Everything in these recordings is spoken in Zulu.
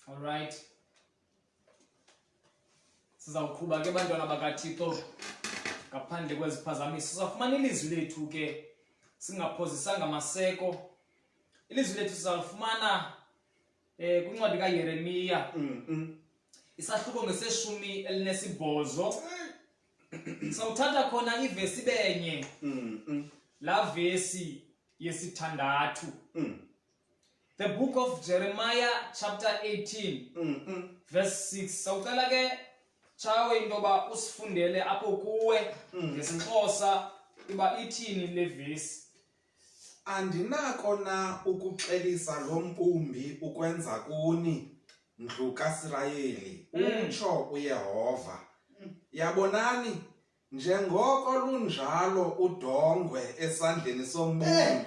All right. Sizawuqhuba ke bantwana bakaThixo ngaphandle kweziphazamisi. Sizafumana ilizwi lethu ke singaphozisanga maseko. Ilizwi lethu sizalifumana kwincwadi kaYeremiya. Isahluko ngeseshumi elinesibhozo. Sawuthatha khona ivesi benye. La vesi yesithandathu. The book of Jeremiah chapter 18 verse 6. Sawucela ke chawe intoba usifundele apho kuwe ngesiXhosa iba ithini le vesi. Andinako na ukuxelisa lo mpumbi ukwenza kuni ndlu kaSirayeli, utsho uYehova. Yabonani njengoko lunjalo udongwe esandleni sombumbi,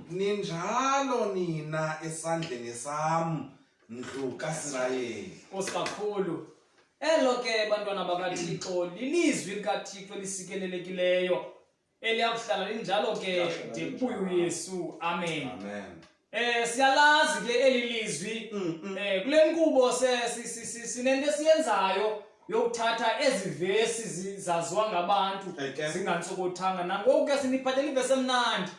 ninjalo nina esandleni sam ndlu kaSirayeli. Osikakhulu. Elo ke bantwana bakaThixo lilizwi likaThixo lisikelelekileyo eliyakuhlala linjalo ke de kuyo Yesu. Amen. Amen. Siyalazi ke eli lizwi kule nkqubo sinento esiyenzayo yokuthatha ezi vesi zaziwa ngabantu zingantsokothanga. Nangoku ke siniphathele ivesi emnandi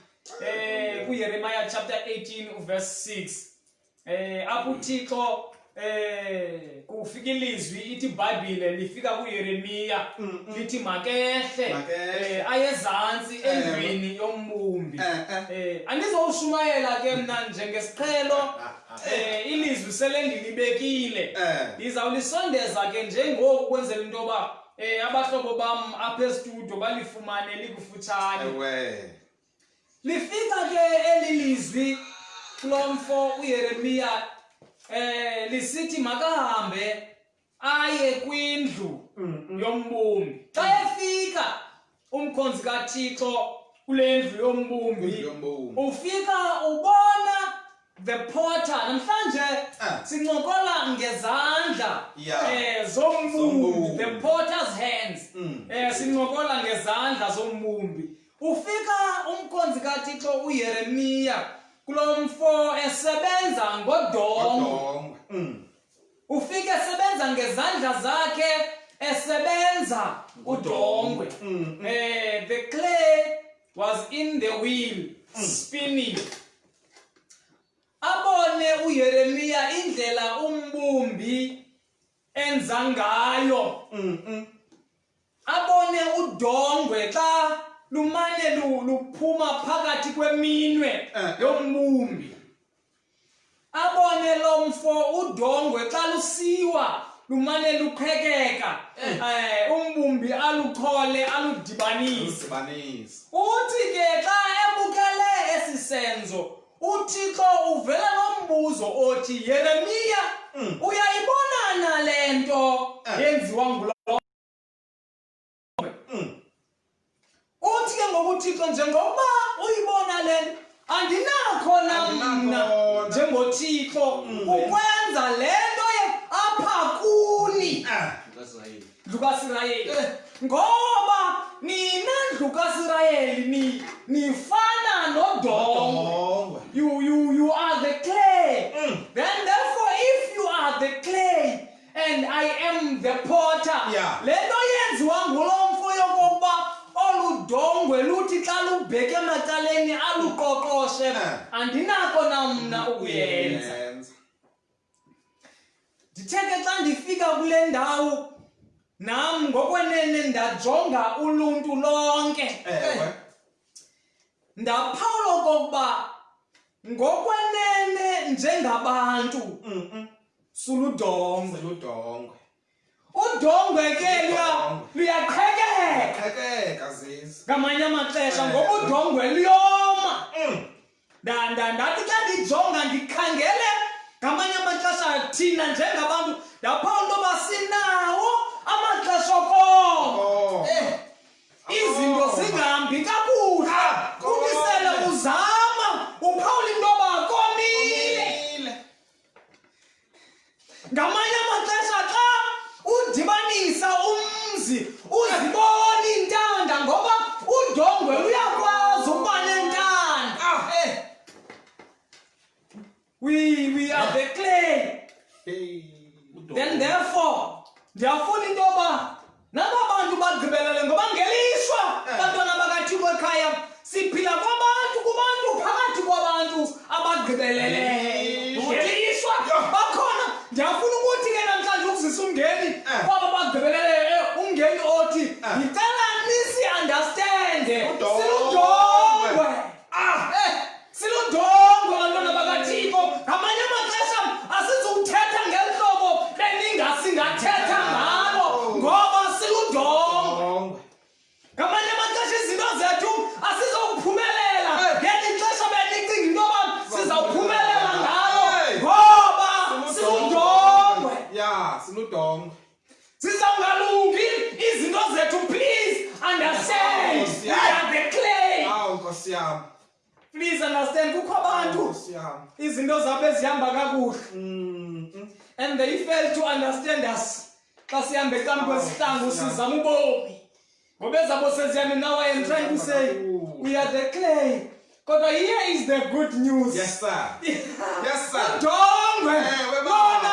kuYeremiya chapter 18 verse 6 apho uThixo kufika ilizwi ithi iBhayibhile lifika kuYeremiya lithi makehle ayezantsi endlwini yombumbi. Andizowushumayela ke mna njengesiqhelo ilizwi sele ndilibekile. Ndizawulisondeza ke njengoku kwenzela into yoba abahlobo bam apha estudio balifumane likufutshane. Lifika ke eli lizwi kulo mfo uYeremiya lisithi makahambe aye kwindlu yombumbi. Xa efika umkhonzi kaThixo kule ndlu yombumbi ufika ubona the potter. Namhlanje sincokola ngezandla zombumbi, the potter's hands. Sincokola ngezandla zombumbi. Ufika umkhonzi kaThixo uYeremiya kulo mfo esebenza ngodongo. Ufike esebenza ngezandla zakhe esebenza udongwe. The clay was in the wheel spinning. Abone uYeremiya indlela umbumbi enza ngayo. Abone udongwe xa lumane luphuma phakathi kweminwe yombumbi. Abone lo mfo udongwe xa lusiwa lumane luqhekeka umbumbi aluchole aludibanise. Uthi ke xa ebukele esi senzo uThixo uvela nombuzo othi Yeremiya uyayibona na lento yenziwa ngulo. Uthi ke ngokuThixo njengoba uyibona lento andinakho na mna njengoThixo ukwenza lento apha kuni ndlu kaSirayeli. Ngoba nina ndlu kaSirayeli nifana nodongo. You are the clay. Then therefore if you are the clay and I am the potter, lento yenziwa ngulo mfo yokokuba oludongwe luthi xa lubheke emacaleni aluqoqoshe andinako na mna ukuyenza. Nditheke xa ndifika kule ndawo nam ngokwenene ndajonga uluntu lonke. Ndaphawula okokuba ngokwenene njengabantu suludongwe. Udongwe ke luyaqhekeka ngamanye amaxesha ngoba udongwe luyoma. Ndathi xa ndijonga ndikhangele ngamanye amaxesha thina njengabantu ndaphawula into yoba sinawo amaxesha okoma. Izinto zingahambi kakuhle unisele uzama uphawula into yoba komile. Ngamanye amaxesha xa udibanisa umzi uzibona intanda ngoba udongwe luyakwazi ukuba nentanda. We are the clay Then therefore, ndiyafuna into yoba naba bantu bagqibelele ngoba ngelishwa bantwana bakaThixo ekhaya siphila kubantu phakathi kwabantu abagqibeleleyo. Ngelishwa bakhona. Ndiyafuna ukuthi ke namhlanje ukuzisa umngeni kwaba bagqibeleleyo umngeni othi ngicela nisi understand siludongwe. Siludongwe bantwana bakaThixo. Ngamanye amaxesha asizukuthetha ngelihlobo beningasingathetha ngalo ngoba siludongwe. Ngamanye amaxesha izinto zethu asizokuphumelela ngeli xesha benicinga into yoba sizawuphumelela ngalo ngoba siludongwe. Siludongwe. Sizawungalungi izinto zethu. Please understand. We are the clay. Nkosi yami. Please understand. Kukho abantu izinto zabo ezihamba kakuhle and they fail to understand us. Xa sihambe ecambi kwesihlangu sizama ubomi ngoba ezabo seziyami. Now I am trying to say we are the clay. Kodwa here is the good news. Yes sir. Yes sir. Udongwe lona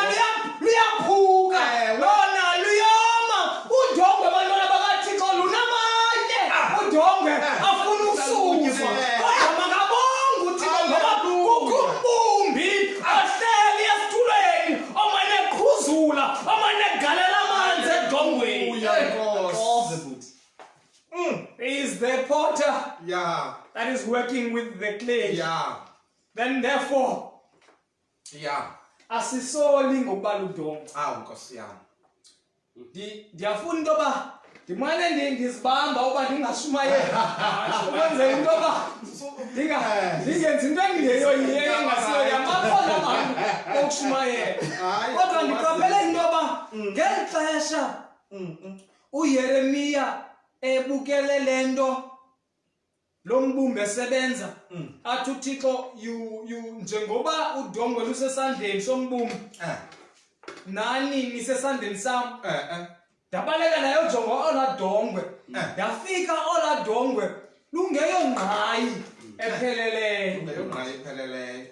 luyaphuka, lona luyoma. Udongwe bantwana bakaThixo lunamatye. Udongwe afuna ukusuzwa. Kodwa makabonge uThixo ngoba kukho umbumbi ahleli esitulweni omane eqhuzula, omane egalela amanzi edongweni. He is the potter that is working with the clay. Then therefore, asisoli ngokuba ludongwe. Nkosi yami. Ndiyafuna into yoba ndimane ndizibamba uba ndingashumayeli ukwenzela into yoba ndingenzi into engasiyo yamakhona abantu okushumayela. Kodwa ndiqaphele into yoba ngeli xesha uYeremiya ebukele le nto lo mbumbi esebenza athi uThixo njengoba udongwe lusesandleni sombumbi nani nisesandleni sam. Ndabaleka nayo jonga ola dongwe. Ndafika ola dongwe lungeyongqayi epheleleyo.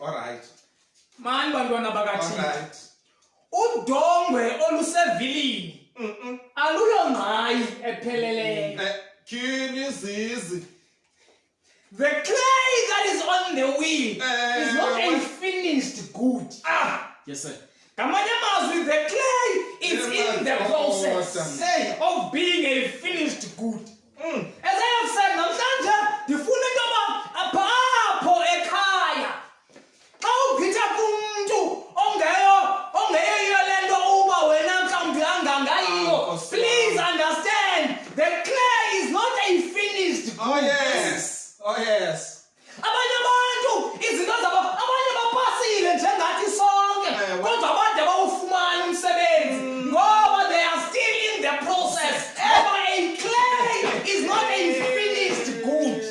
Alright. Mani bantwana bakaThixo. Udongwe olusevilini aluyongqayi epheleleyo. The clay that is on the wheel is not a finished good. Yes sir. Ngamanye amazwi, the clay is in the process of being a finished good. As I have said, namhlanje ndifuna into yoba apho ekhaya xa ugqitha kumntu ongeyiyo le nto uba wena mhlawumbi angangayiyo, please understand, the clay is not a finished good. Oh yes. Abanye abantu izinto zabo abanye bapasile njengathi sonke kodwa abantu abawufumana umsebenzi ngoba they are still in the process. A clay is not a finished good.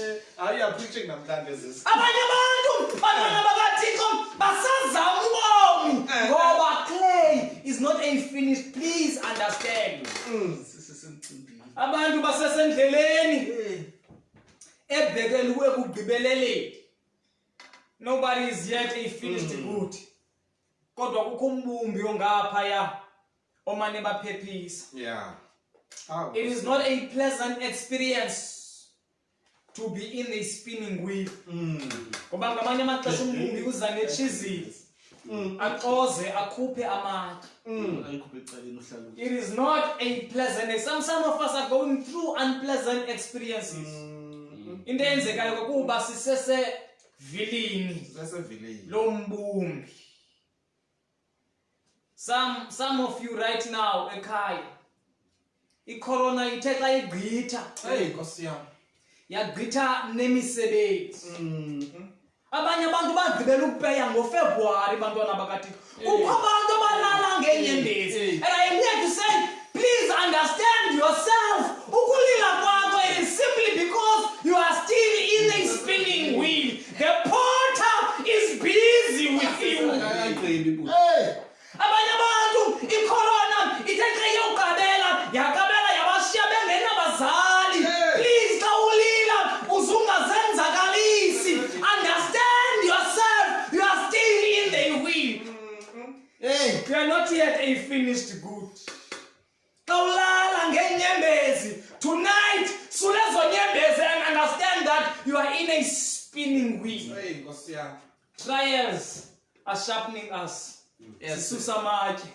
You are preaching namhlanje this. Abanye abantu bantwana bakaThixo basazama ubomi ngoba clay is not a finished. Please understand. Abantu basesendleleni ebhekele ukugqibeleleni. Nobody is yet a finished good. Kodwa kukho umbumbi ongaphaya omane baphephisa. It is not a pleasant experience to be in a spinning wheel. Ngoba ngamanye amaxesha umbumbi uza nechizili axoze akhuphe amatye. It is not a pleasant. Some of us are going through unpleasant experiences. Into eyenzekayo kukuba sisesevilini lo mbumbi. Some of you right now ekhaya icorona ithe xa igqitha Nkosi yami. yagqitha nemisebenzi. Abanye abantu bagqibela ukupeya ngoFebruary bantwana bakaThixo. Kukho abantu abalala ngeenyembezi. And I am here to say, please understand yourself. Ukulila kwakho is simply because you are still in a spinning wheel. The potter is busy with you. Abanye abantu icorona ithethe yokugqibela yakabela yabashiya bengenabazali. Please xa ulila uzungazenzakalisi. Understand yourself. You are still in the wheel. We are not yet a finished good. Kaulala ngenyembezi. Tonight, sulezo nyembezi and understand that you are in a spinning wheel. Hey, Nkosi yami. Trials are sharpening us. Yes. Sisusa amathe.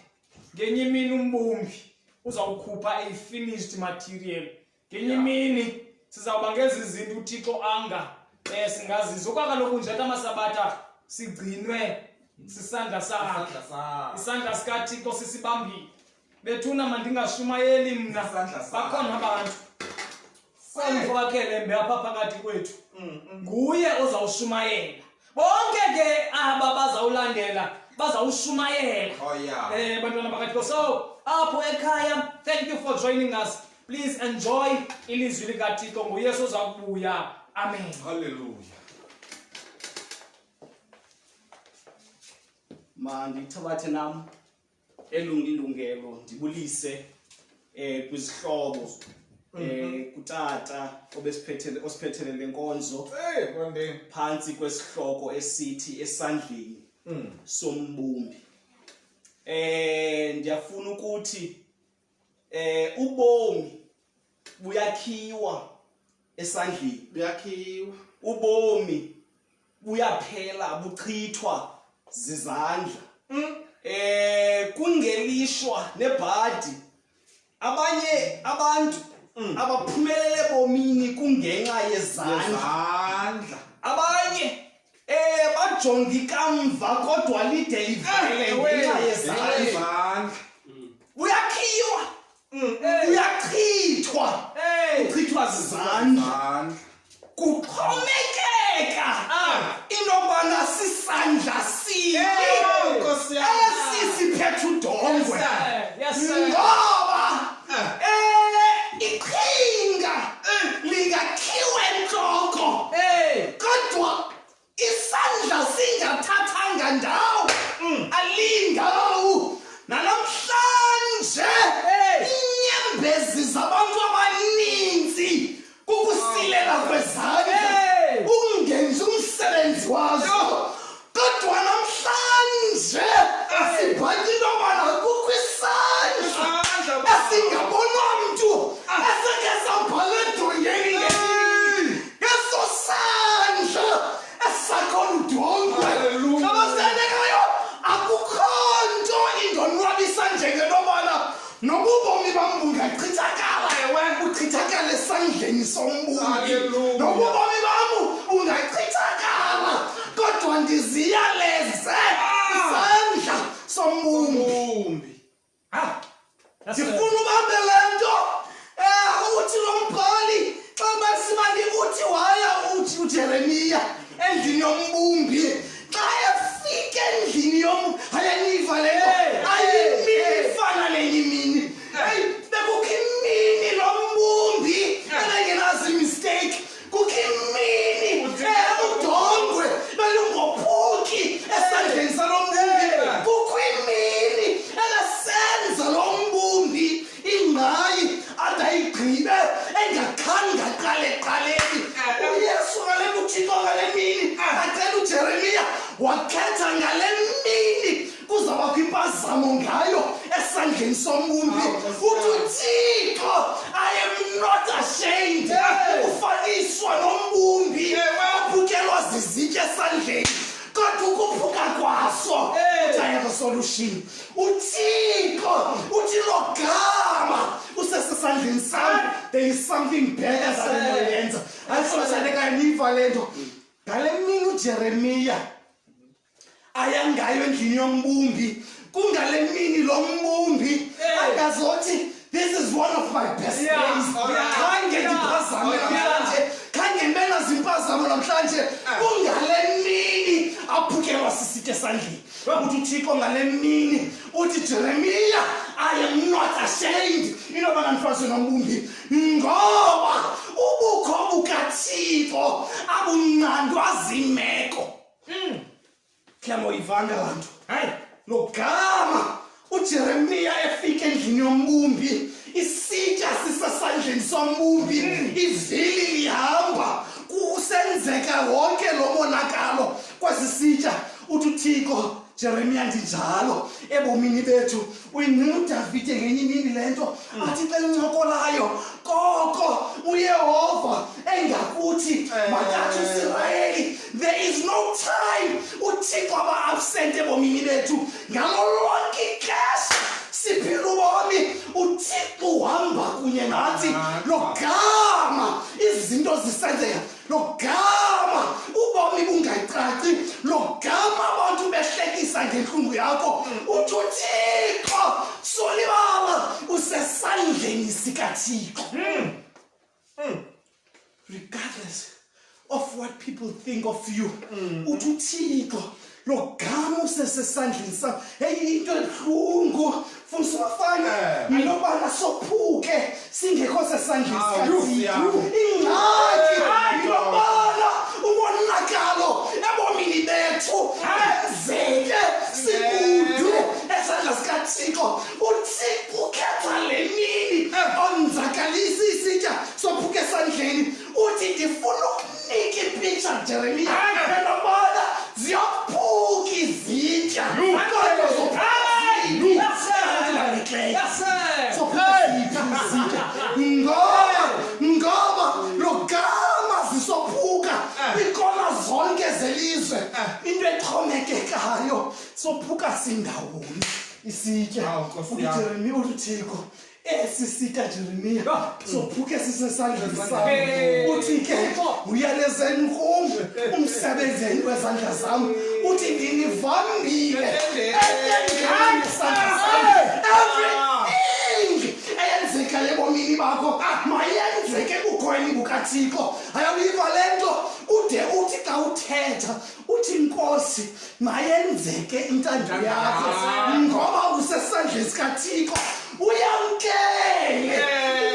Ngenye imini umbumbi uzawukhupha a finished material. Ngenye imini sizawuba ngezi zinto uThixo anga singazizo. Kwakaloku nje amasabatha sigcinwe sisandla sakhe. Isandla sikaThixo sisibambile. Bethuna mandingashumayeli mna. Bakhona abantu. Samfakele mbe apha phakathi kwethu. Nguye ozawushumayela. Bonke ke aba bazawulandela bazawushumayela. Oh yeah. Bantwana bakaThixo. So apho ekhaya, thank you for joining us. Please enjoy ilizwi likaThixo. NguYesu ozakubuya. Amen. Hallelujah. Mandithabathe nam elungilungelo ndibulise kwizihlobo kutata osiphethele lenkonzo Hey, Konde. phansi kwesihloko esithi esandleni sombumbi. Ndiyafuna ukuthi ubomi buyakhiwa esandleni. Buyakhiwa. Ubomi buyaphela buchithwa zizandla. Kungelishwa nebhadi. Abanye abantu abaphumelele bomini kungenxa yezandla. Abanye bajonga kamva kodwa lide livele ngenxa yezandla. Buyakhiwa. Buyachithwa. Uchithwa zizandla. Kuxhomekeka inobana sisandla siphi esisiphethe udongwe. Yes, sir. Ngoba iqhinga lingakhiwe entloko kodwa isandla singathathanga ndawo alindawo. Namhlanje inyembezi zabantu abaninzi kukusilela kwezandla ukungenza umsebenzi wazo. Kodwa namhlanje sibhathi intobana kukho isandla esingabonwa mntu eseke sabhala edongeni ngenini. Eso sandla esakhona udongwe. Nabasendekayo akukho nto indonwabisa njengentobana noba ubomi bam bungachithakala buchithakala esandleni sombumbi. Noba ubomi bam bungachithakala kodwa ndiziyaleze isandla sombumbi. Ndifuna ubambe le nto uthi lo mbhali xa besimandi uthi waya uthi uJeremiya endlini yombumbi. Xa efika endlini ayaniva le nto ayimini ifana nenye imini. Bekukho imini lo mbumbi ebengenazi mistake. Kukho imini udongwe belungophuki esandleni salo mbumbi. Kukho imini esenza lo mbumbi ingqayi adayigqibe engakhanga qale eqaleni. uYesu ngale uThixo ngale mini acela uJeremiya wakhetha ngale mini kuzawubakho impazamo ngayo esandleni sombumbi. Uthi uThixo, I am not ashamed ufaniswa nombumbi ophukelwa zizitya esandleni kodwa ukuphuka kwaso I have a solution. uThixo uthi lo gama usesesandleni sami. There is something better than uyenza. Ayisosandeka niva le nto. Ngale mini uJeremiya ayangayo endlini yombumbi kungale mini lo mbumbi akazothi this is one of my best days. Khange ndiphazame namhlanje. Khange ndibe nazimpazamo namhlanje. Kungale mini aphukelwa sisitya esandleni. Uthi uThixo ngale mini uthi Jeremiya, I am not ashamed inobana mfazi nombumbi ngoba ubukho bukaThixo abunqandwa zimeko. Kemo ivanga lanto. Lo gama uJeremiya efika endlini yombumbi isitya sisesandleni sombumbi ivili lihamba kusenzeka wonke lo monakalo kwesi sitya. Uthi uThixo, Jeremiah ndinjalo ebomini bethu uyinqina uDavide ngenye imini lento athi xa lincokolayo koko uYehova engakuthi makathi uIsrayeli there is no time uThixo aba-absent ebomini bethu ngalo lonke ixesha siphila ubomi uThixo uhamba kunye nathi logama izinto zisenzeka logama ubomi bungacaci logama abantu behlekisa ngenhlungu yakho uthi uThixo solibala usesandleni sikaThixo regardless of what people think of you uthi uThixo logama usesesandleni sakho hey into ebuhlungu mfundisi wafana nobana sophuke singekho sesandleni sikaThixo ingxaki nobana umonakalo ebomini bethu enzeke sikude esandla sikaThixo uThixo ukhetha le mini onzakalisa isitya sophuke esandleni uthi ndifuna ukunika ipicture Jeremiah nobana ziyaphuka izitya kodwa ngoba logama zisophuka ikona zonke zelizwe into exhomekekayo sophuka sindawoni isitya uJeremiah uThixo esisitya Jeremiah sophuke sisesandleni sakho uthi ke uyalezeni kum umsebenzeni wezandla zami uthi ndinivambile everything eyenzeka ebomini bakho mayenzeke bukhweni bukaThixo ayayiva lento ude uthi xa uthetha uthi inkosi mayenzeke intando yakho ngoba usesandleni sikaThixo uyamkele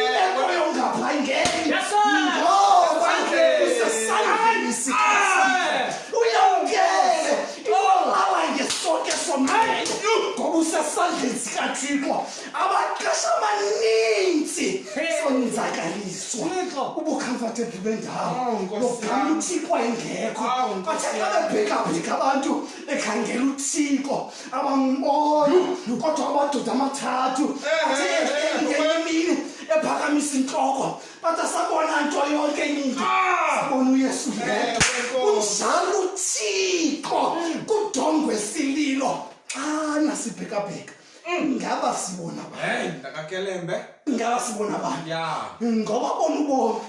imeko yongaphangeli ngoba usesandleni sikaThixo uyamkele ibolawa ngesonke somlilo ngoba usesandleni sikaThixo abaqesha amaninzi sonzakaliswa ubucomfortable bendawo logama uThixo engekho bathe xa bebhekabheka abantu ekhangela uThixo abambona kodwa amadoda amathathu ngenye imini ephakamisa inhloko bathi sabona nto yonke into sabona uYesu unjalo uThixo kudongwe sililo xana sibhekabheka ngaba sibona ndakakelembe ngaba sibona abantu ngoba bona ubomi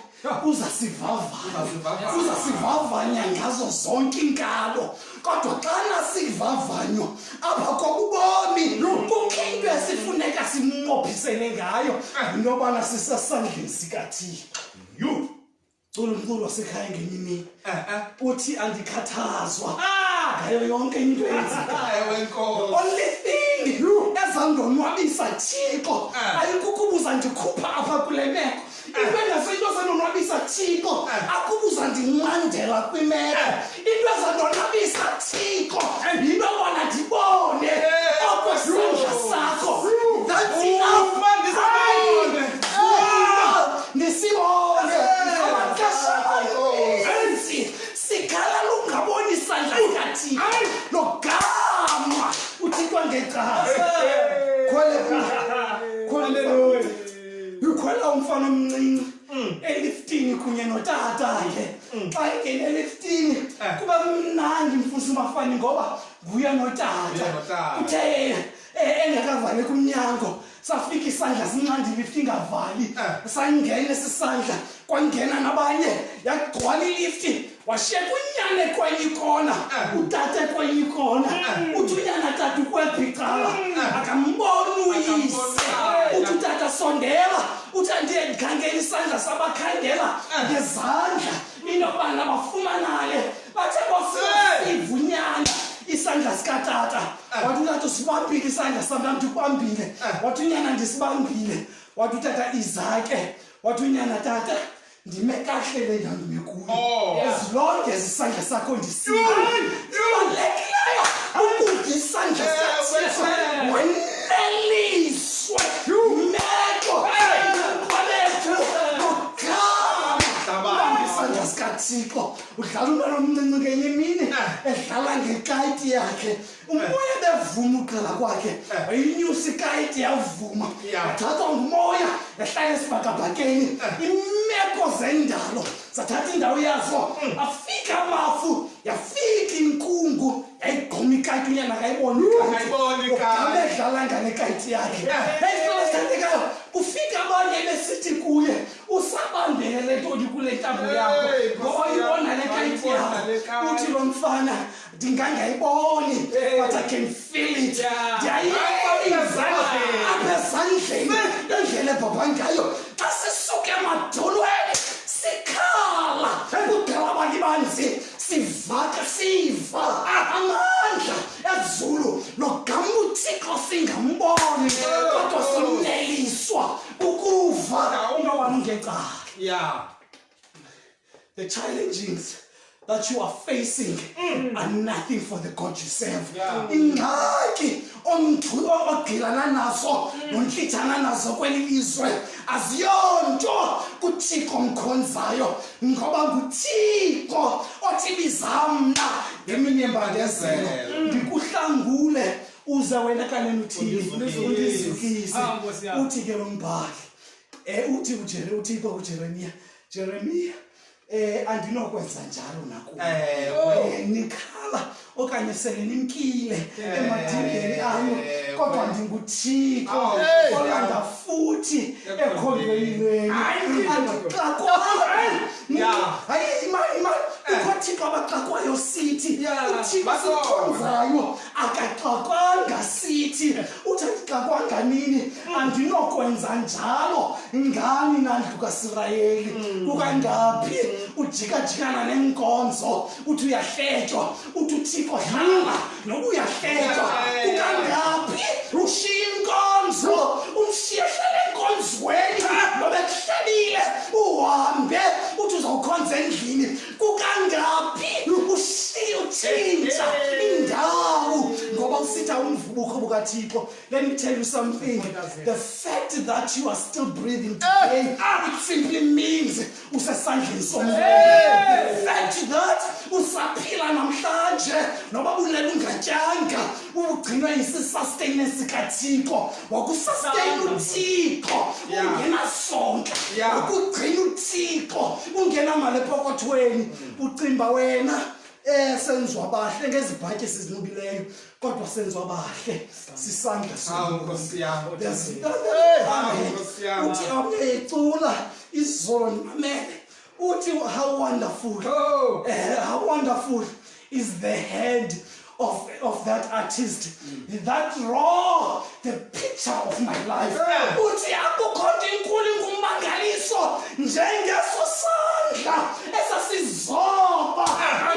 uzasivavanya ngazo zonke inkalo kodwa xana sivavanyo apha kobubomi kukho into esifuneka simnqophisele ngayo into yobana sisesandleni sikaThixo cula umculo wasekhaya ngenye imini uthi andikhathazwa ngayo yonke into eyenzekayo only thing ezandonwabisa Thixo ayikukubuza ndikhupha apha kule meko into engaseyinto ezandonwabisa Thixo akubuza ndinqandela kwimeko into ezandonwabisa Thixo yinto yobana ndibone okwesandla sakho that's enough ndisibone amaxesha amaninzi sikhala lungaboni isandla sikaThixo logama uThixo ngecaza ukhwela umfana omncinci eliftini kunye notatakhe xa ingene eliftini kuba mnandi mfundisi Mafani ngoba nguye notata uthe engakavali kumnyango safika isandla sincandi lift ingavali sangena sisandla kwangena nabanye yagcwala ilift washiyeka unyana kwenye ikona utata kwenye ikona uthi unyana tata ukwebhicala akambona uyise uthi utata sondela uthi andiye ndikhangela isandla sabakhangela ngezandla into yobana bafumanale bathe bosivunyana isandla sikatata wathi utata usibambile isandla samntu ukubambile wathi unyana ndisibambile wathi utata izake wathi unyana tata ndime kahle le ndawo ndime kuyo as long as isandla sakho ndisibalulekile ukuthi isandla sakho weneliswe meko kwalethu isandla sikaThixo kaThixo udlala umntwana omncinci ngenye imini edlala ngekayiti yakhe umoya bevuma uqala kwakhe wayinyusa ikayiti yavuma athathwa ngumoya ehlala esibhakabhakeni imeko zendalo zathatha indawo yazo afika amafu yafika inkungu yayigquma ikayiti unyana akayiboni edlala nganekayiti yakhe esithandekayo ufika abanye besithi kuye usabambele ntoni kule ntambo yakho ngoba uyibona le kayiti yakho uthi lo mfana ndingangayiboni but I can feel it ndiyayiva apha esandleni indlela ebhabha ngayo xa sisuke emadolweni sikhala udala abalibanzi siva amandla ezulu logama uThixo singamboni kodwa soneliswa ukuva into wami ngecala. The challenges that you are facing are nothing for the God you serve. Ingxaki ogqilana nazo nontlithana nazo kweli lizwe aziyonto kuThixo mkhonzayo ngoba nguThixo othi biza mna ngemini yembandezelo ndikuhlangule uze wena kanene uthini undizukise uthi ke lo mbhali uthi uThixo uJeremiya andinokwenza njalo nakuwe nikhala okanye sele nimkile emadingeni ayo kodwa ndinguThixo olanda futhi ekhondweni hayi imali uThixo abaxakwayo sithi uThixo asikhonzayo akaxakwanga sithi uthi axakwanga nini andinokwenza njalo ngani nandlu kaIsrayeli ukangaphi ujikajikana nenkonzo uthi uyahletywa uthi uThixo hlala noba uyahletywa ukangaphi ushiya inkonzo umshiye hlala enkonzweni noba kuhlebile uhambe uthi uzawukhonza endlini kukangaphi ushiye utshintsha indawo ngoba usitha umvubuko bukaThixo. Let me tell you something. The fact that you are still breathing today it simply means usesandleni somoya. The fact that usaphila namhlanje noba ulela ungatyanga ugcinwe yisi-sustenance kaThixo wakusustain uThixo ungena sonke wakugcina uThixo ungena mali epokothweni ucimba wena senziwa bahle ngezibhatyi sizinubileyo kodwa senziwa bahle sisandla Nkosi yami. uthi awuyecula izolo nimamele uthi how wonderful is the hand of that artist that raw the picture of my life uthi akukho nto inkulu ingumangaliso njengeso sandla esasizoba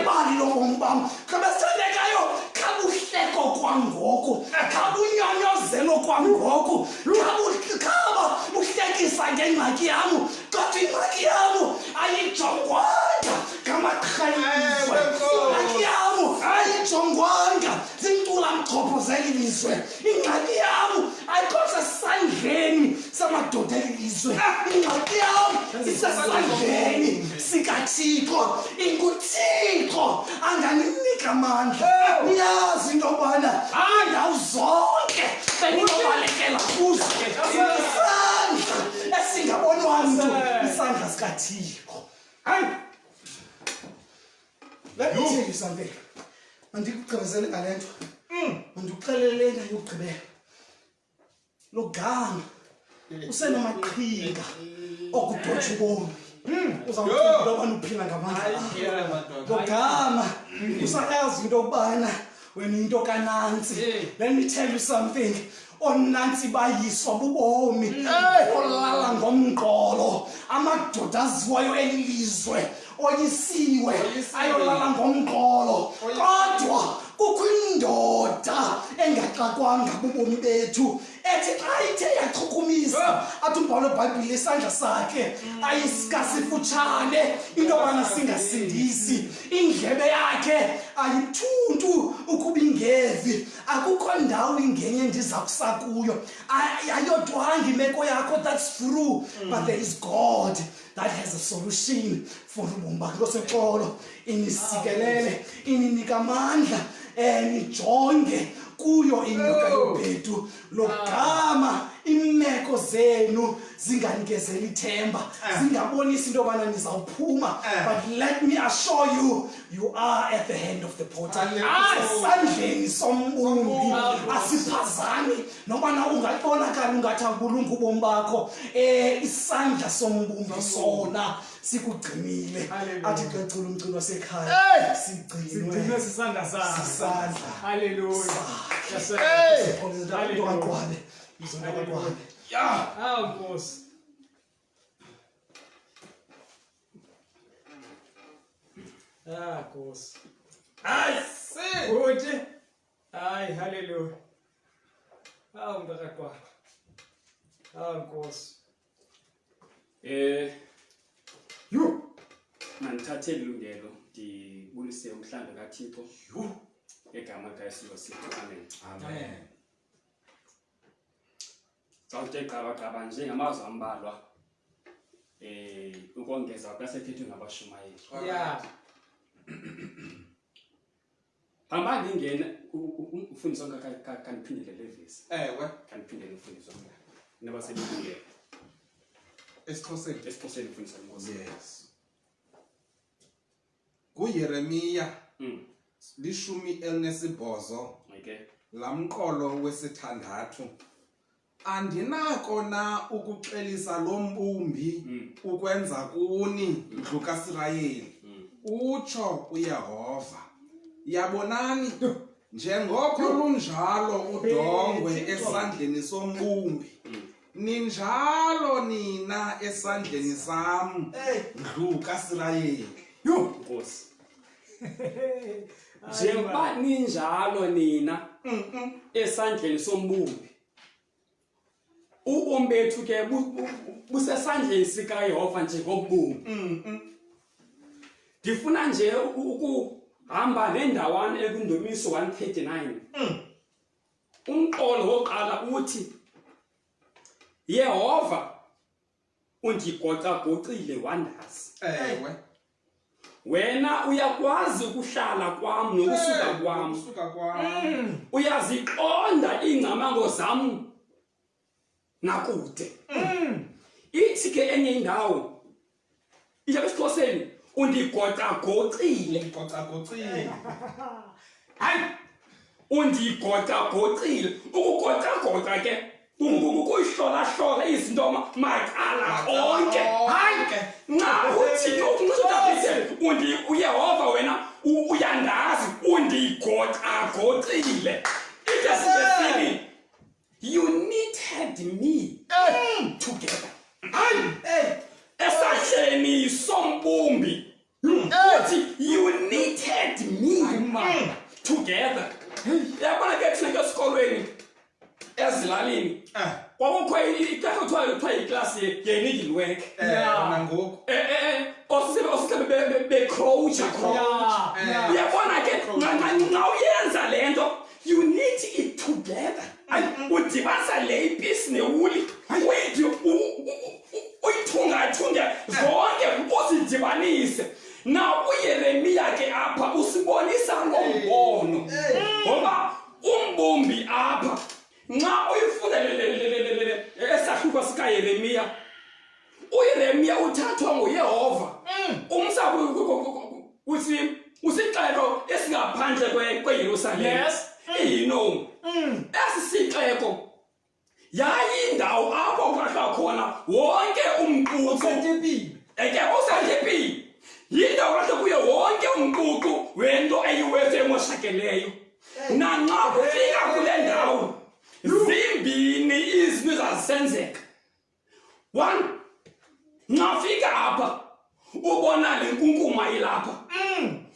ibali lobomi bam kabesithandekayo kabuhleko kwangoku kabunyonyozelo kwangoku khaba uhlekisa ngengxaki yam kodwa ingxaki yam ayijongwanga ngamaqhayiwe ingxaki yam ayijongwanga zincula mchopho zeli lizwe ingxaki yam ayikho sesandleni samadoda eli lizwe ingxaki yam isesandleni sikaThixo inguThixo anganinika amandla niyazi into yobana iindawo zonke bendinobalekela kuzo isandla esingabonwa mntu isandla sikaThixo. Hayi let me tell you something. Mandikugqibezele ngale nto mandikuxelele lena yokugqibela lo gama usenamaqhinga okudotsha ubomi uzawucinga into yobana uphila ngamandla lo gama usayazi into yokubana wena into kanantsi. Let me tell you something. Onantsi bayiswa bubomi olala ngomqolo amadoda aziwayo elilizwe oyisiwe ayolala ngomqolo kodwa kukho indoda engaxakwanga bubomi bethu ethi xa ithe yachukumisa athi umbhalo webhayibhile isandla sakhe ayisikasifutshane into yobana singasindisi indlebe yakhe ayithuntu ukuba ingevi akukho ndawo ingenye ndiza kusa kuyo ayodwanga imeko yakho that's true but there is God that has a solution for ubomi bakho sexolo inisikelele ininika amandla nijonge kuyo inyoka yobhedu logama imeko zenu zinganikezeli ithemba zingabonisi into yobana nizawuphuma but let me assure you you are at the hand of the potter esandleni sombumbi asiphazami nobana ungabonakala ungathi akulunga ubomi bakho isandla sombumbi sona sikugcinile athi xecula umculo wasekhaya sigcinwe sisandla sakhe sisandla haleluya haleluya yeah Nkosi Nkosi uthi hayi haleluya mntakaqwa Nkosi mandithathe ilungelo ndibulise umhlambi kaThixo egama likaYesu sithi amen. Zawuthe gqaba njengamazwi ambalwa ukongeza kwasephethwe ngabashumayeli. yeah hamba ngingena ufundiswa kaniphindele levisi kaniphindele ufundiswa nabasebuye Esixhoseni ufundiswa ngosi. yes kuYeremiya 18 okay lamqolo wesithandathu andinako na ukuxelisa lo mbumbi ukwenza kuni ndlu kaSirayeli utsho uYehova yabonani njengoko lunjalo udongwe esandleni sombumbi ninjalo nina esandleni sam ndlu kaSirayeli Nkosi njengoba ninjalo nina esandleni sombumbi ubomi bethu ke busesandleni sikaYehova njengobumbi ndifuna nje ukuhamba nendawana ekundomiso 139 umqolo woqala uthi Yehova undigocagocile wandazi wena uyakwazi ukuhlala kwam nokusuka kwam uyaziqonda ingcamango zam nakude ithi ke enye indawo iyabe esiXhoseni undigocagocile hayi undigocagocile ukugocagota ke ukuyihlola izinto macala onke hayi nxa uthi ukuncedaphisele uYehova wena uyandazi undigocagocile ithi you needed me together esahleni sombumbi uthi you needed me together yabona ke thina esikolweni ezilalini kwakukho iclass kuthiwa iclass ye-needle work nangoku osisebe becrouch uyabona ke nxa uyenza lento you need it together udibanisa le ipisi newuli uyithungathunge zonke uzidibanise na uYeremiya ke apha usibonisa lo mbono ngoba umbumbi apha nxa uyifunda esahluko sikaYeremiya uYeremiya uthathwa nguYehova umsa usixeko esingaphandle kweYerusalem you esisixeko yayindawo apho kwahlala khona wonke umququ usentempini yindawo lapho kuyo wonke umququ wento eyiwethu emoshakeleyo nanxa kufika kule ndawo zimbini izinto zazisenzeka one nafika apha ubona le nkunkuma ilapha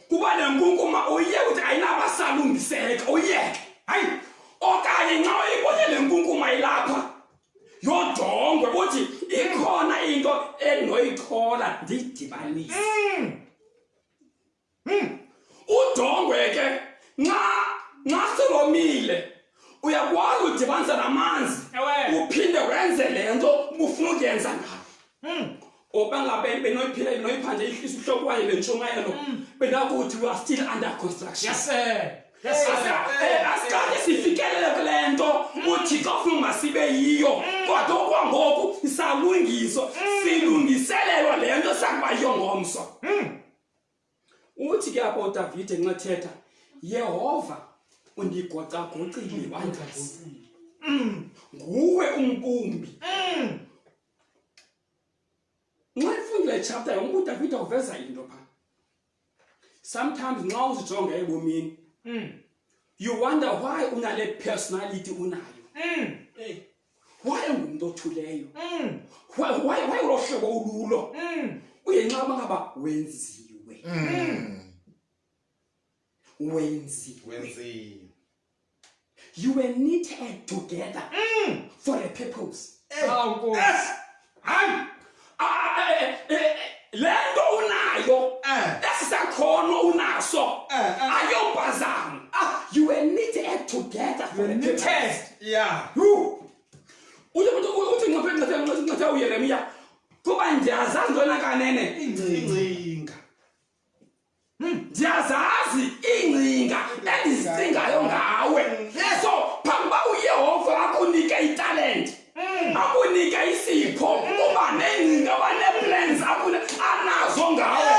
kuba le nkunkuma uyeke uthi ayinabasalungiseka uyeke hayi okanye nxa uyibone le nkunkuma ayilapha yodongwe uthi ikhona into enoyikhola ndidibanise udongwe ke nxa selomile uyakwazi udibanisa namanzi uphinde wenze lento ubufuna ukuyenza ngayo oba ngabe benoyiphanje ihlisa uhloko wayo lentshumayelo benakuthi we are still under construction. Yes sir. Asikaze sifikelele kule nto uthi xa ufuna masibe yiyo kodwa okwangoku isalungiswa silungiselelwa le nto sakuba yiyo ngomso. Uthi ke apho uDavide nxa thetha Yehova undigocagocile wandazi nguwe umbumbi. Nxa ifundile chapter yonke uDavide uveza into pha. Sometimes nxa uzijonga ebomini you wonder why unale personality unayo. Why ngumuntu othuleyo? Why ulohlobo ululo? Uyenqaba ngaba wenziwe. You were knitted together for a purpose. Lento unayo esisakhono unaso ayompazamo. You were knitted together for a purpose. Yeah. Uthi nqaphe uYeremiya kuba ndiyazazi ntona kanene Ingcinga. ndiyazazi iingcinga endizicingayo ngawe. So phambi uYehova akunike italent akunike isipho uba neengcinga baneplans anazo ngawe.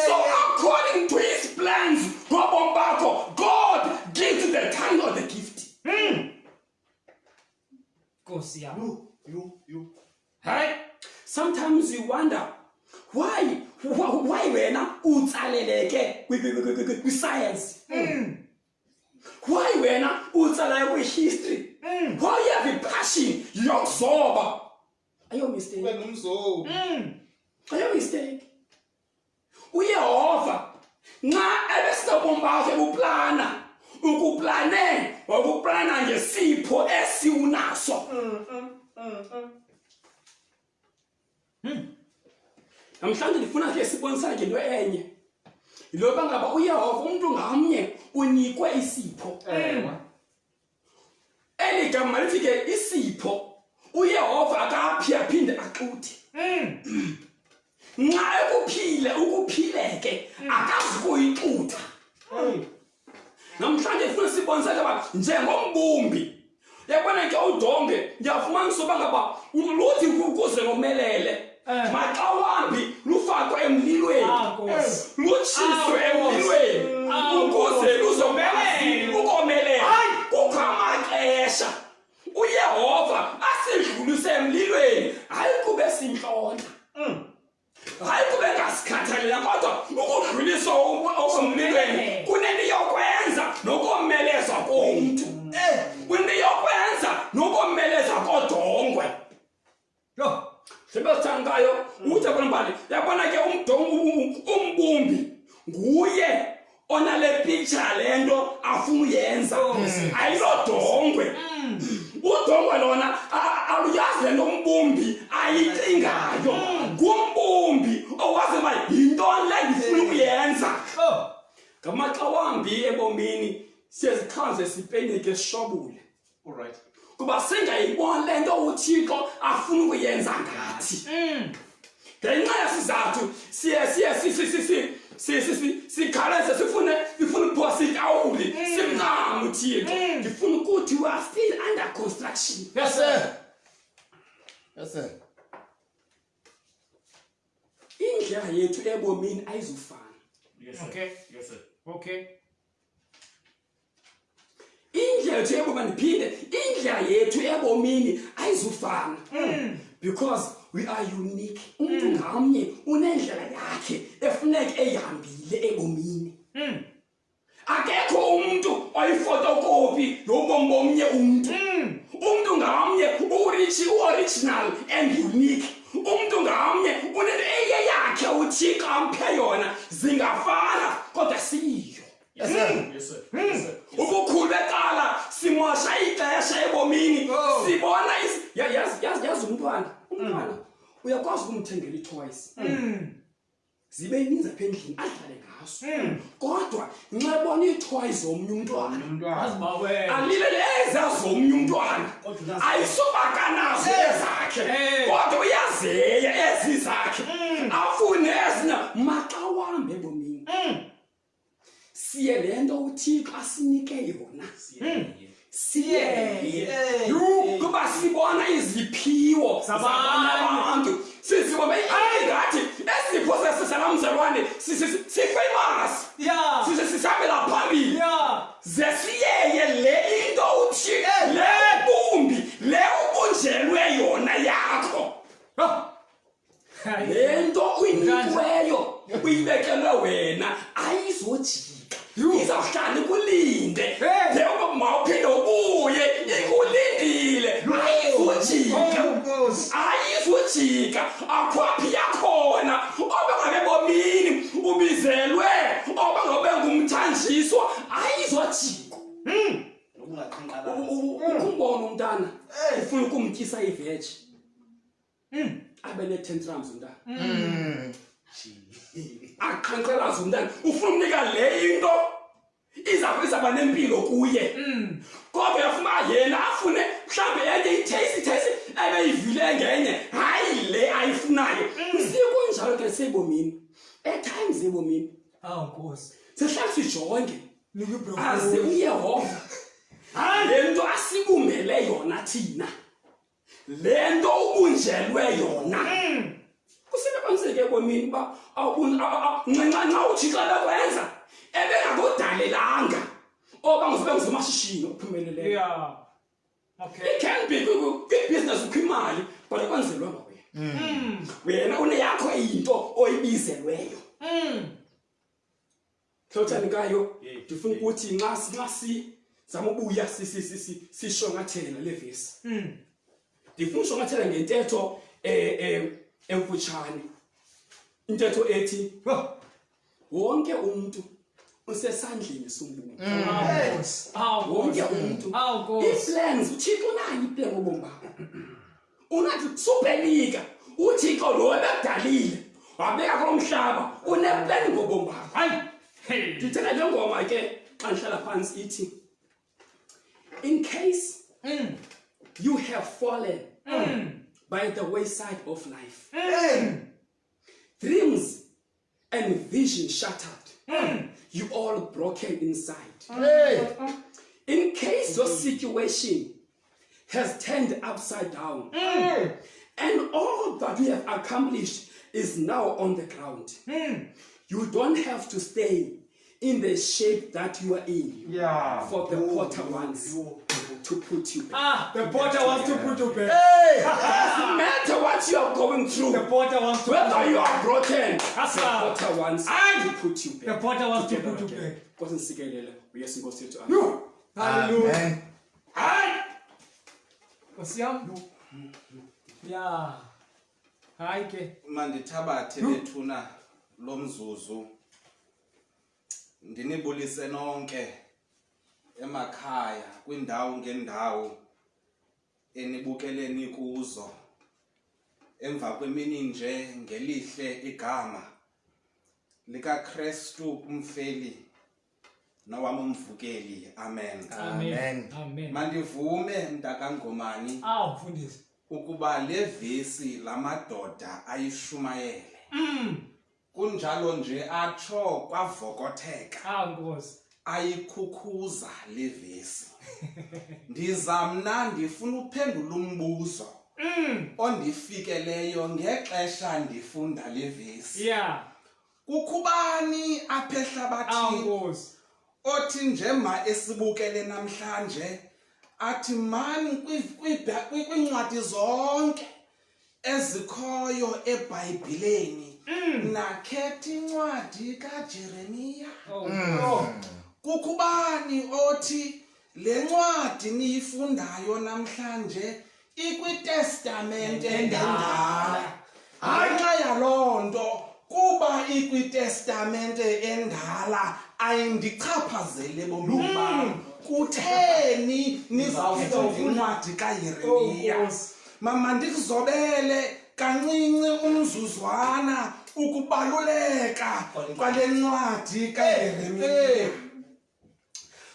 So according to his plans ngobomi bakho God gives you the talent or the gift. Nkosi yami. You. Hayi. Sometimes you wonder why wena utsaleleke kwi-science. Why wena utsaleleke kwi-history. Why you have a passion yokuzoba. Are you a mistake? Benumzo. Are you a mistake? uYehova nxa ebesinobomi bakhe uplana ukuplana ngesipho esiunaso. Namhlanje ndifuna ke sibonisane into enye. Yiloba ngaba uYehova umuntu ngamnye unikwe isipho. Eli gama lithi ke isipho uYehova akaphi aphinde axuthi. Nxa ukuphileke akazi kuyixutha. Namhlanje ndifuna sibonisane ngaba njengombumbi yabona ke udonge ndiyafumanisa uba ngaba luthi ukuze ngomelele maxa wambi lufakwe emlilweni lutshiswe emlilweni ukuze luzomelele ukomelela. Kukho amaxesha uYehova asidlulise emlilweni hayi kube sintlonta hayi kube ngasikhathalela kodwa ukudluliswa okomlilweni kunento yokwenza nokomeleza komntu kunento yokwenza nokomeleza kodongwe. Yo. Sebesithandayo uthi abonibali yabona ke umbumbi nguye onale picture lento afuna uyenza ayilodongwe. Udongwe lona aluyazi lento umbumbi ayicingayo. Kumbumbi owazi uba yintoni le ndifuna ukuyenza. Ngamaxa wambi ebomini siyezichaze sipenike sishobule. Alright. Kuba singayibona lento uThixo afuna ukuyenza ngathi. Ngenxa yesizathu sikhaleze sifune ukuphosita awuli simncame uThixo. Ngifuna ukuthi we are still under construction. Yes sir. Yes sir. Indlela yethu ebomini ayizufana. Yes sir. Okay. Yes sir. Okay. Indlela yethu ebomini phinde indlela yethu ebomini ayizufana. Because we are unique. Umuntu ngamnye unendlela yakhe efuneka eyihambile ebomini. Akekho umuntu oyifotokopi yobomi bomnye umuntu. Umuntu ngamnye original and unique. Umuntu ngamnye unento eyeyakhe uThixo amphe yona zingafana kodwa siyo. Yes sir. Yes sir. Ubukhulu becala simosha ixesha ebomini sibona yazi umntwana uyakwazi ukumthengela i-toys zibe ninzi apha endlini adlale ngaso kodwa nxa ebona ii-toys zomnye umntwana alilele ezazomnye umntwana ayisobakanazo ezakhe kodwa uyazeya ezi zakhe afune ezina maxa wambe ebomini siye le nto uthixo asinike yona siye kuba sibona iziphiwo zabanye abantu sizibone ingathi esipho sesalamzalwane sifamous sisabela phambili ze siyeye le into uthi le bumbi le ubunjelwe yona yakho le nto uyinikiweyo uyibekelwe wena ayizojika izawuhlala ikulinde njengoba mawuphinde ubuye ikulindile ayizojika akhwaphi yakhona obengabe bomini ubizelwe obengabe ngumthanjiswa ayizojika ukumbona umntana ufuna ukumtyisa iveji abe ne-tantrums umntana aqhankqelaza umntana ufuna umnika le into izaba nempilo kuye kodwa yafuna yena afune mhlawumbe enye ithesi ebeyivile ngenye hayi le ayifunayo sikunjalo ke sebomini etimes ebomini Nkosi sihlala sijonge aze uyehova le nto asibumbele yona thina le nto ubunjelwe yona kusebenzaniseke ebomini uba nxa uthixo bekwenza ebengakudalelanga oba ngizomashishini ophumeleleyo it can be kwi-business ukho imali but akwenzelwanga wena uneyakho into oyibizelweyo Thotshani kayo ndifuna ukuthi nxa sizama ubuya sishongathela le vesi ndifuna ushongathela ngentetho emfutshane intetho ethi wonke umuntu usesandleni sombungu wonke umuntu iplans uthixo nayo iplan ngobomi bakho unathi supernika uthixo lo ebedalile wabeka kulomhlaba uneplan ngobomi bakho hayi ndithela le ngoma ke xa ndihlala phansi ithi in case you have fallen by the wayside of life dreams and vision shattered you all broken inside in case your situation has turned upside down and all that you have accomplished is now on the ground you don't have to stay in the shape that you are in for the potter wants to put you back. The potter wants to put you back. Doesn't matter what you are going through. The potter wants to whether you are broken. The potter wants to put you back. The potter wants to put you back. Wasn't sikelele. Yes, go say to you. Hallelujah. Hi. What's yam? Yeah. Hi ke. Mandithabathe bethuna lomzuzu. Ndinibulise nonke emakhaya kwindawo ngendawo enibukeleni kuzo emva kwemini nje ngelihle igama lika Kristu umfeli nowami umvukeli amen Amen. Mandivume mntakangomani mfundisi ukuba le vesi lamadoda ayishumayele kunjalo nje atsho kwavokotheka Nkosi ayikhukhuza le vesi ndizamna ndifuna uphendula umbuzo ondifikeleyo ngexesha ndifunda le vesi kukubani apha ehlabathini othi njema esibukele namhlanje athi mani kwincwadi zonke ezikhoyo eBhayibhileni nakhetha incwadi kaJeremiya kukubani othi le ncwadi niyifundayo namhlanje ikwiTestamente endala ngenxa yalonto kuba ikwiTestamente endala ayindichaphazele bomba kutheni nizawufunda incwadi kaJeremiya mama ndikuzobele kancinci umzuzwana ukubaluleka kwale ncwadi kaYeremiya.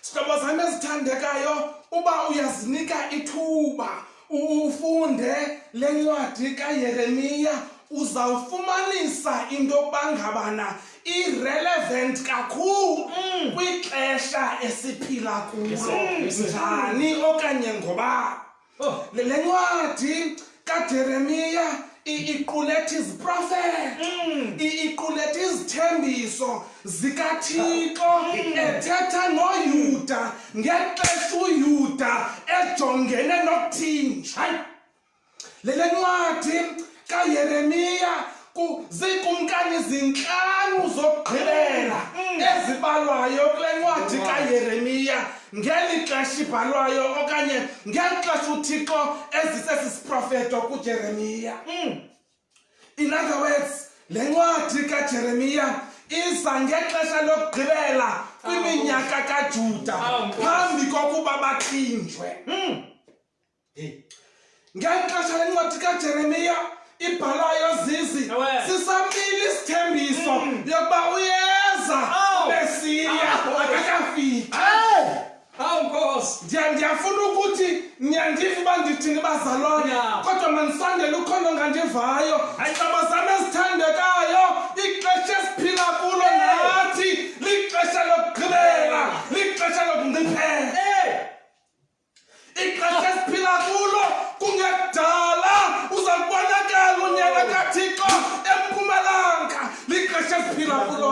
Sihlobo zami ezithandekayo, uba uyazinika ithuba ufunde le ncwadi kaYeremiya, uzawufumanisa into yokuba ngabana irrelevant kakhulu kwixesha esiphila kulo. Njani okanye ngoba le ncwadi kaJeremiya iqulethe iziprofethi, iqulethe izithembiso zikaThixo ethetha noYuda ngexesha uYuda ejongene nokuthinjwa. Le ncwadi kaYeremiya zikumkani zinhlanu zokugqibela ezibalwayo kule ncwadi kaYeremiya ngeli xesha ibhalwayo okanye ngeli xesha uThixo ezisesiprofeto kuJeremiya. In other words, le ncwadi kaJeremiya iza ngexesha lokugqibela kwiminyaka kaJuda phambi kokuba bathinjwe. Ngexesha le ncwadi kaJeremiya ibhalayo sisambili isithembiso yokuba uyeza Mesiya akakafiki. Nkosi. Ndiyafuna ukuthi niyandiva uba ndithini bazalwane, kodwa mandisondele ukhondo ngandivayo. Hlobo zami ezithandekayo, ixesha esiphila kulo nathi lixesha lokugqibela, lixesha lokunqiphela. Ixesha esiphila kulo kungekudala uzakubonakala unyaka kaThixo eMpumalanga, lixesha esiphila kulo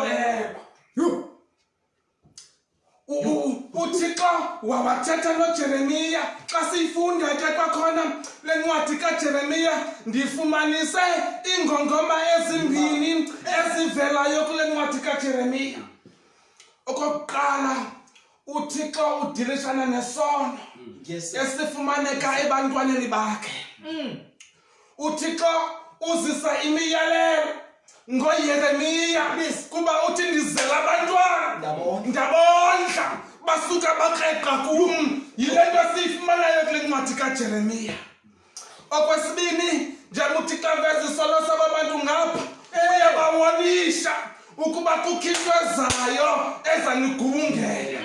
uThixo wawathetha noJeremiya. Xa siyifunda ke kwakhona le ncwadi kaJeremiya ndifumanise iingongoma ezimbini ezivelayo kule ncwadi kaJeremiya. Okokuqala, uThixo udilishana nesono esifumaneka ebantwaneni bakhe. uThixo uzisa imiyalelo ngoYeremiya kuba uthi ndizela abantwana ndabondla basuka bakreqa kum. Yile nto siyifumanayo kule ncwadi kaJeremiya. Okwesibini, njengoba uThixo aveza isono saba bantu ngapha, uyabawonisha ukuba kukhithwe ezayo ezanigubungela.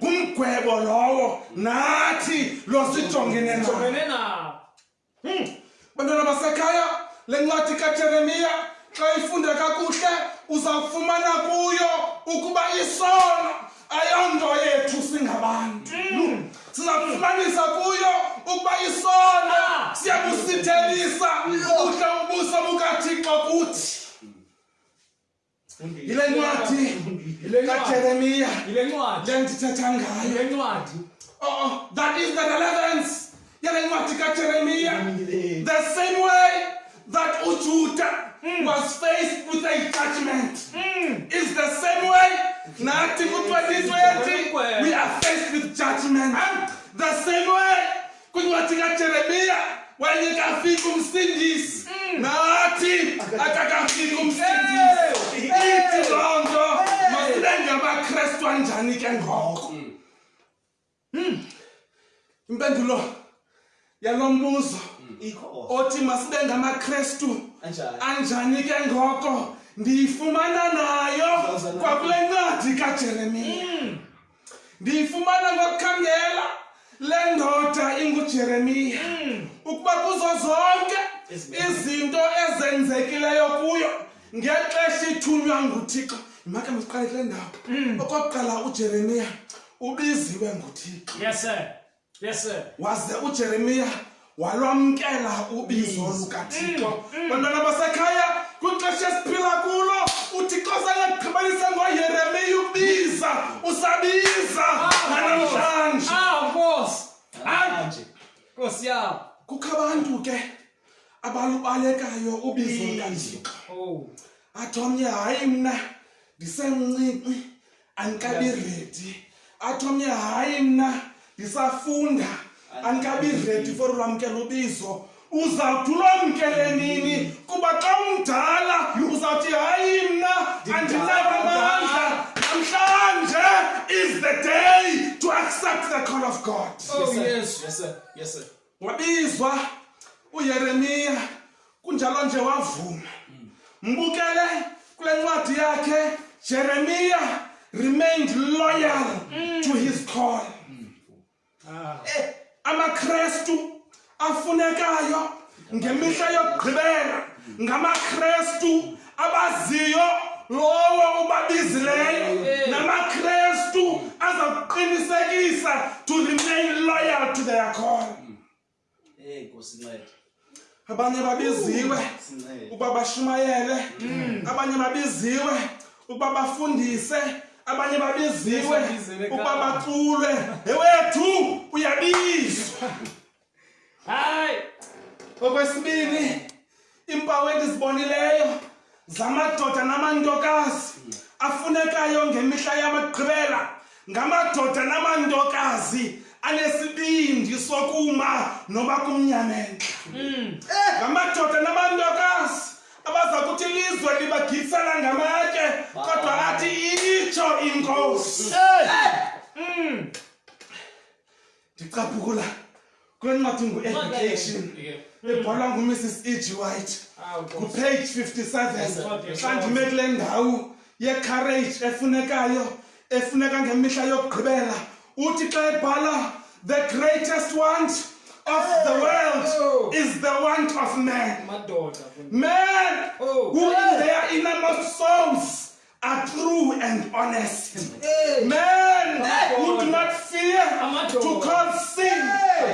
Ngumgwebo lowo nathi lo sijongene nawo. Bantwana basekhaya, le ncwadi kaJeremiya xa ifunde kakuhle uzawufumana kuyo ukuba isono ayonto yethu singabantu. Sizakufumanisa kuyo ukuba isono siyabusithelisa ubuso bukaThixo kuthi. Yile ncwadi kaJeremiya le ndithetha ngayo. That is the relevance yale ncwadi kaJeremiya. The same way that uJudah was faced with a judgment is the same way nathi ku-2020 we are faced with judgment. The same way kwincwadi kaJeremiya wayengekafiki umsindisi, nathi akakafiki umsindisi. Ithi loo nto masibe ngabaKrestu anjani ke ngoko? Impendulo yalo mbuzo othi masibe ngamaKrestu anjani ke ngoko ndiyifumana nayo kwakule ncwadi kaJeremiya. Ndiyifumana ngokukhangela le ndoda inguJeremiya ukuba kuzo zonke izinto ezenzekileyo kuyo ngexesha ithunywa nguThixo. Imake masiqale kule ndawo. Okokuqala, uJeremiya ubiziwe nguThixo. Yes sir. Yes sir. Waze uJeremiya walwamkela ubizo lukaThixo. Bantwana basekhaya, kwixesha esiphila kulo uThixo sengagqibalisa ngoYeremiya ubiza, usabiza namhlanje. Nkosi. Nkosi yam. Kukho abantu ke abalubalekayo ubizo lukaThixo. Athi omnye, hayi mna ndisemncinci andikabi ready. Athi omnye, hayi mna ndisafunda andikabi ready for ulwamkela ubizo. Uzawuthi ulwamkele nini? Kuba xa umdala uzawuthi hayi mna andinawo amandla. Namhlanje is the day to accept the call of God. Yes. Wabizwa uYeremiya kunjalo nje wavuma. Mbukele kule ncwadi yakhe Jeremiah remained loyal to his call. AmaKristu afunekayo ngemihla yokugqibela ngamaKristu abaziyo lowo ubabizileyo namaKristu azakuqinisekisa to remain loyal to their call. Abanye babiziwe ukuba bashumayele, abanye babiziwe ukuba bafundise, abanye babiziwe ukuba bacule. Ewethu uyabizwa. Hayi. Okwesibini, impawu endizibonileyo zamadoda namantokazi afunekayo ngemihla yamagqibela ngamadoda namantokazi anesibindi sokuma noba kumnyamendla. Ngamadoda namantokazi abaza kuthi ilizwe libagibisela ngamatye kodwa athi itsho inkosi. Ndicaphukula kule ncwadi ngu-Education ebhalwa nguMrs. E.G. White kupage 57 xa ndime kule ndawo ye-courage efuneka ngemihla yokugqibela. Uthi xa ebhala the greatest want of the world is the want of man. Men who in their innermost souls are true and honest. Men who do not fear to call sin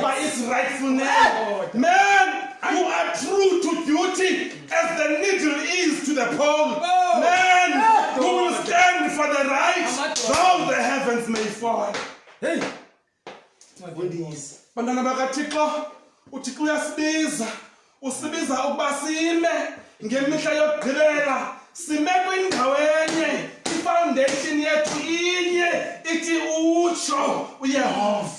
by its rightful name. Men who are true to duty as the needle is to the pole. Men who will stand for the right though the heavens may fall. Hey! Bantwana bakaThixo, uThixo uyasibiza. Usibiza ukuba sime ngemihla yokugqibela. Sime kwindawo enye, ifoundation yethu inye, ithi utsho uYehova.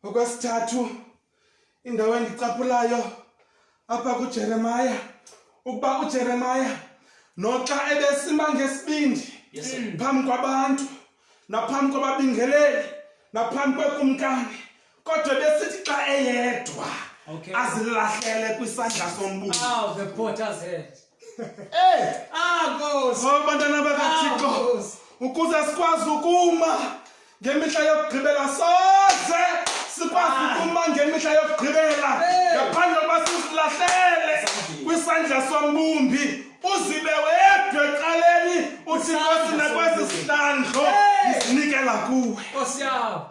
Okwesithathu, indawo endicaphulayo apha kuJeremiah, ukuba uJeremiah noxa ebesima ngesibindi phambi kwabantu naphambi kwababingeleli naphambi kwekumkani, kodwa besithi xa eyedwa azilahlele kwisandla sombungu. The potter's head. Nkosi. Bantwana bakaThixo, ukuze sikwazi ukuma ngemihla yokugqibela, soze sikwazi ukuma ngemihla yokugqibela ngaphandle kokuba sizilahlele kwisandla sombumbi. Uzibe wedwa eqaleni uthi Nkosi nakwesi sihlandlo isinikela kuwe. Nkosi yawo.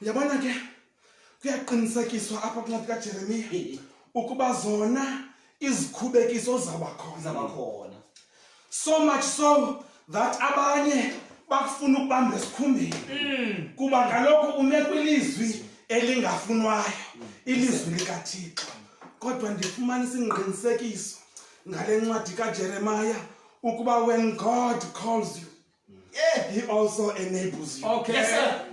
Uyabona ke kuyaqinisekiswa apha kuncwadi kaJeremiya ukuba zona izikhubekiso zabakhona. So much so that abanye bafuna ukubamba esikhumbeni kuba kaloku ume kwilizwi elingafunwayo, ilizwi likaThixo. Kodwa ndifumanisa ingqinisekiso ngale ncwadi kaJeremiah ukuba when God calls you, he also enables you. Okay. Yes, sir.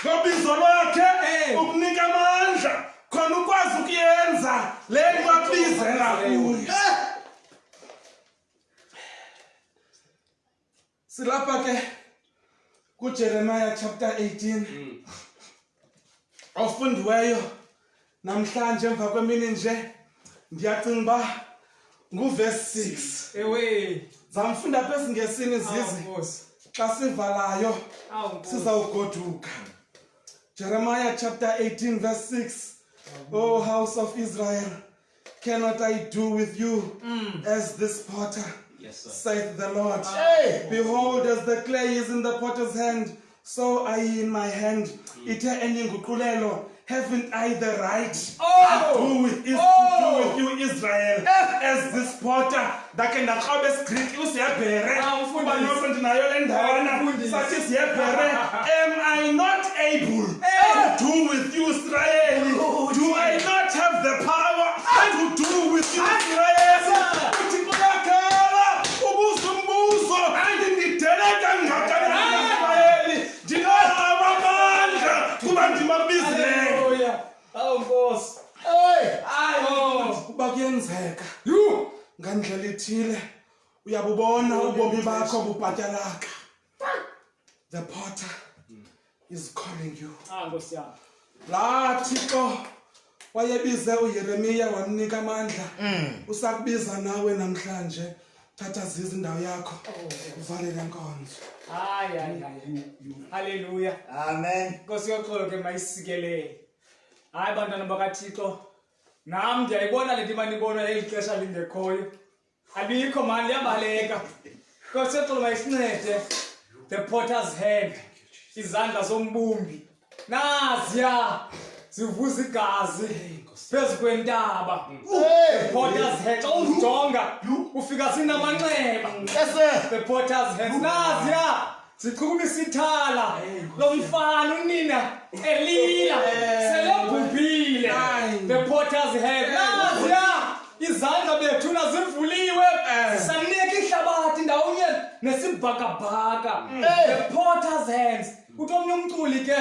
Ngobizo lwakhe ukunika amandla khona ukwazi ukuyenza le nto abizela kuyo. Silapha ke kuJeremiah chapter 18 ofundiweyo namhlanje emva kwemini nje ndiyacinga uba nguverse 6. Ewe. Zamfunda phe singesini zizi xa sivalayo sizawugoduka. Jeremiah chapter 18 verse 6. O house of Israel, cannot I do with you as this potter? Yes, sir. Saith the Lord. Behold, as the clay is in the potter's hand, so I in my hand. Ite eninguqulelo, haven't I the right to do with you, Israel, as this potter? Dakhe ndaqaba esiGreek usiyabhere kuba noko ndinayo le ndawana sathi siyabhere. Am I not able to do with you, Israel? Do I not have the power to do with you, Israel? Uthixo yakhala ubuza umbuzo ndindideleka ngakanani Israel? Ndinawo amandla kuba ndimabizileyo. Nkosi. Kuba kuyenzeka ngandlela ithile uyabubona ubomi bakho bubhatyalaka. The potter is calling you. Nkosi yami. La Thixo wayebize uYeremiya wamnika amandla. Usakubiza nawe namhlanje. Thatha zizi indawo yakho. Uvale lenkonzo. Hayi. Hallelujah. Amen. Nkosi yoxolo ke mayisikelele. Hayi bantwana bakaThixo. Nami ngiyayibona lento manibona elixesha lingekhoyo. Alikho manje liyabaleka. Nkosi yoxolo mayisincede. The potter's hand. Izandla zombumbi. Naziya. Zivuza igazi. Phezu kwentaba. The potter's hand. Xa ujonga ufika sinamanxeba. The potter's hand. Naziya. Siqhubisa ithala lomfana unina elila selebhubhile. The potter's hand. Naziya izandla bethuna zivuliwe sanika ihlabathi ndawonye nesibhakabhaka. The potter's hands. Uthi omnye umculi ke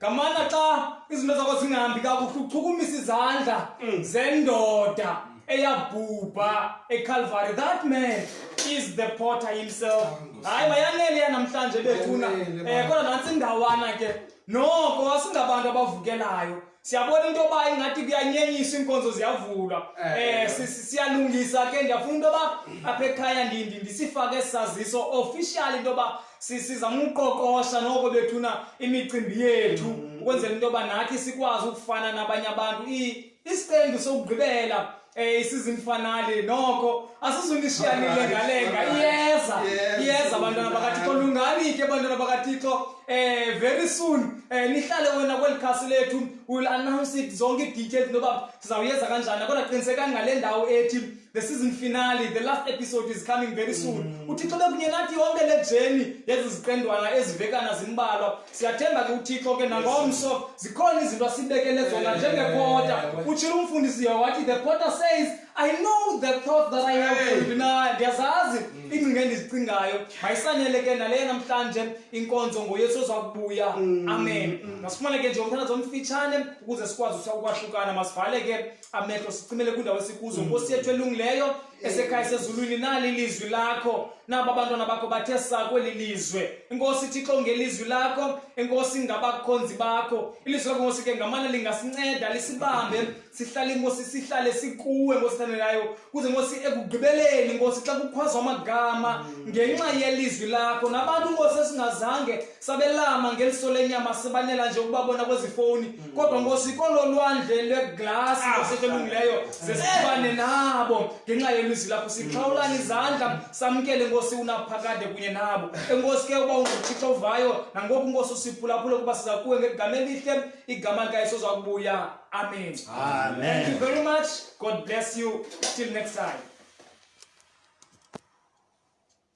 ngamana xa izinto zakho zingahambi kakuhle uchukumisa izandla zendoda eyabhubha eCalvary. That man is the potter himself. Hayi bayanele namhlanje bethuna kodwa nansi indawana ke noko asingabantu abavukelayo. Siyabona into ba ingathi kuyanyenyiswa inkonzo ziyavulwa. Siyalungisa ke ndiyafuna into ba apha ekhaya ndisifake isaziso official into ba sizama uqoqosha noko bethuna imicimbi yethu ukwenzela into ba nathi sikwazi ukufana nabanye abantu. Isiqendu sokugqibela isizini finale noko asizundishiyanile ngalenga iyeza abantwana bakaThixo. Lungani ke abantwana bakaThixo very soon nihlale wena kweli khasi lethu will announce it zonke details noba sizawuyeza kanjani kodwa qinisekani ngale ndawo ethi the season finale, the last episode is coming very soon. uThixo bekunye nathi yonke le journey yezi ziqendwana ezivekana zimbalwa. Siyathemba ke uThixo ke nangomso zikhona izinto asibekele zona njengepota. Utshilo umfundisi wathi the potter says I know the thoughts that I have for you. Ndiyazazi ingcinga endizicingayo. Mayisanyele ke nale namhlanje inkonzo ngoYesu ozakubuya. Amen. Nasifumane ke nje umthandazo omfitshane ukuze sikwazi ukwahlukana. Masivale ke amehlo sicimele kwindawo esikuzo. Nkosi yethu elungileyo esekhaya sezulwini nali ilizwi lakho naba abantwana bakho bathe sakweli lizwe. Inkosi Thixo ngelizwi lakho, Inkosi ngabakhonzi bakho. Ilizwi lakho Nkosi ke ngamana lingasinceda lisibambe sihlale Nkosi sihlale sikuwe Nkosi thandelayo kuze Nkosi ekugqibeleni Nkosi xa kukhwazwa amagama ngenxa yelizwi lakho nabantu Nkosi esingazange sabelama ngeliso lenyama sibanela nje ukubabona kwezifoni kodwa Nkosi kololwandle lweglass Nkosi elungileyo sesibane nabo ngenxa yelizwi lakho. Siqhawulana izandla samkele Nkosi unaphakade kunye nabo. Enkosi ke uba unguThixo ovayo nangoku Nkosi usiphulaphule kuba siza kuwe ngegama elihle igama likaYesu ozakubuya. Amen. Amen. Thank you very much. God bless you. Till next time.